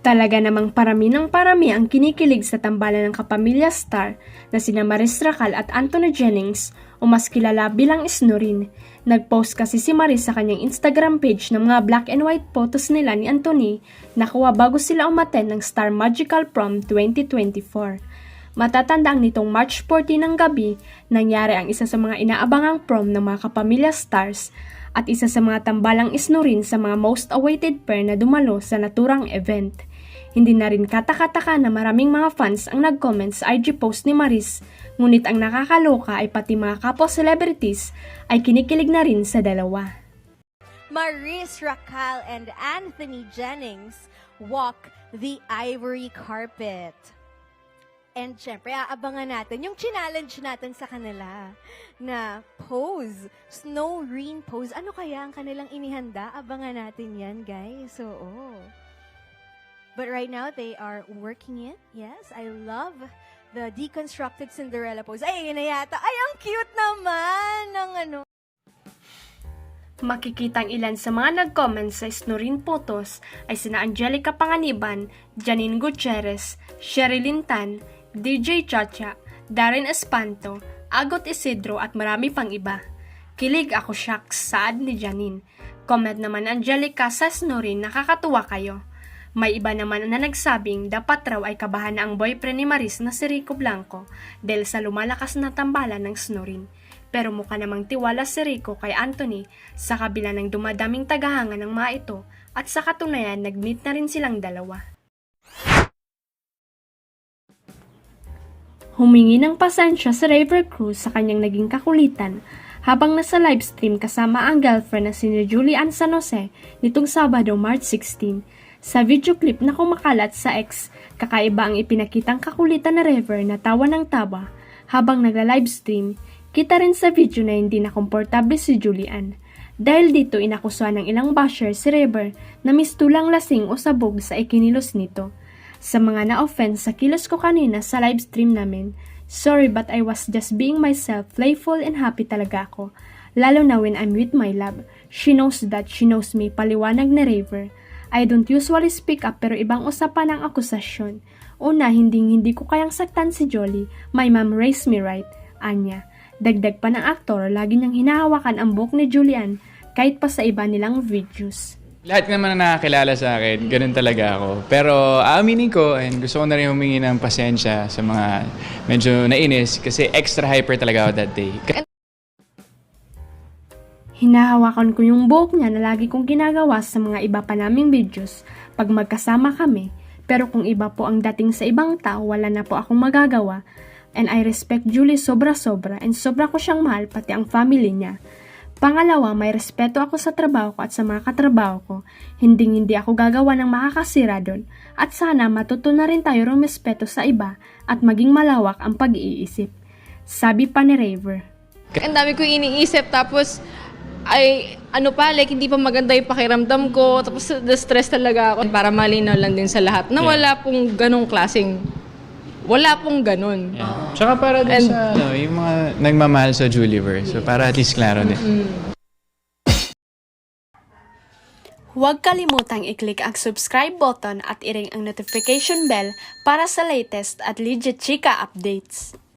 Talaga namang parami ng parami ang kinikilig sa tambalan ng kapamilya star na sina Maris Racal at Anthony Jennings o mas kilala bilang Snurin. Nag-post kasi si Maris sa kanyang Instagram page ng mga black and white photos nila ni Anthony nakuha bago sila umattend ng Star Magical Prom 2024. Matatanda ang nitong March 14 ng gabi, nangyari ang isa sa mga inaabangang prom ng mga kapamilya stars at isa sa mga tambalang Snurin sa mga most awaited pair na dumalo sa naturang event. Hindi na rin katakataka na maraming mga fans ang nag-comment sa IG post ni Maris, ngunit ang nakakaloka ay pati mga kapwa celebrities ay kinikilig na rin sa dalawa. Maris Racal and Anthony Jennings walk the ivory carpet. And syempre, aabangan natin yung challenge natin sa kanila na pose, snow rain pose. Ano kaya ang kanilang inihanda? Abangan natin yan, guys. So, But right now, they are working it. Yes, I love the deconstructed Cinderella pose. Ay, yun na yata. Ay, ang cute naman ng ano. Makikita ang ilan sa mga nag-comment sa Snurin photos ay sina Angelica Panganiban, Janine Gutierrez, Sherilyn Tan, DJ Chacha, Darren Espanto, Agot Isidro at marami pang iba. Kilig ako shucks, saad ni Janine. Comment naman Angelica sa Snurin, nakakatuwa kayo. May iba naman na nagsabing dapat raw ay kabahan na ang boyfriend ni Maris na si Rico Blanco dahil sa lumalakas na tambalan ng Snurin. Pero mukha namang tiwala si Rico kay Anthony sa kabila ng dumadaming tagahanga ng mga ito at sa katunayan nag-meet na rin silang dalawa. Humingi ng pasensya si River Cruz sa kanyang naging kakulitan habang nasa livestream kasama ang girlfriend na si Julian San Jose nitong Sabado, March 16. Sa video clip na kumakalat sa X, kakaiba ang ipinakitang kakulitan na River na tawa ng tawa habang nagla-livestream. Kita rin sa video na hindi na komportable si Julian. Dahil dito inakusuhan ng ilang basher si River na mistulang lasing o sabog sa ikinilos nito. Sa mga na-offense sa kilos ko kanina sa livestream namin, sorry but I was just being myself, playful and happy talaga ako. Lalo na when I'm with my love. She knows that, she knows me, paliwanag ni River. I don't usually speak up pero ibang usapan ang akusasyon. Una, hindi ko kayang saktan si Jolly. My mom raised me right. Anya. Dagdag pa ng aktor, lagi niyang hinahawakan ang buhok ni Julian kahit pa sa iba nilang videos. Lahat naman na nakakilala sa akin, ganun talaga ako. Pero aaminin ko, and gusto ko na rin humingi ng pasensya sa mga medyo nainis kasi extra hyper talaga ako that day. Hinahawakan ko yung buhok niya na lagi kong ginagawa sa mga iba pa naming videos pag magkasama kami. Pero kung iba po ang dating sa ibang tao, wala na po akong magagawa. And I respect Julie sobra-sobra and sobra ko siyang mahal pati ang family niya. Pangalawa, may respeto ako sa trabaho ko at sa mga katrabaho ko. Hindi ako gagawa ng makakasira doon. At sana matuto na rin tayo rumespeto sa iba at maging malawak ang pag-iisip. Sabi pa ni River. Ang dami ko iniisip tapos ay hindi pa maganda yung pakiramdam ko, tapos na-stress talaga ako para malinaw lang din sa lahat na wala pong ganong klaseng, wala pong ganon. Yeah. Tsaka para din sa yung mga nagmamahal sa Juliverse, so para at least klaro din. Huwag kalimutang i-click ang subscribe button at i-ring ang notification bell para sa latest at legit chika updates.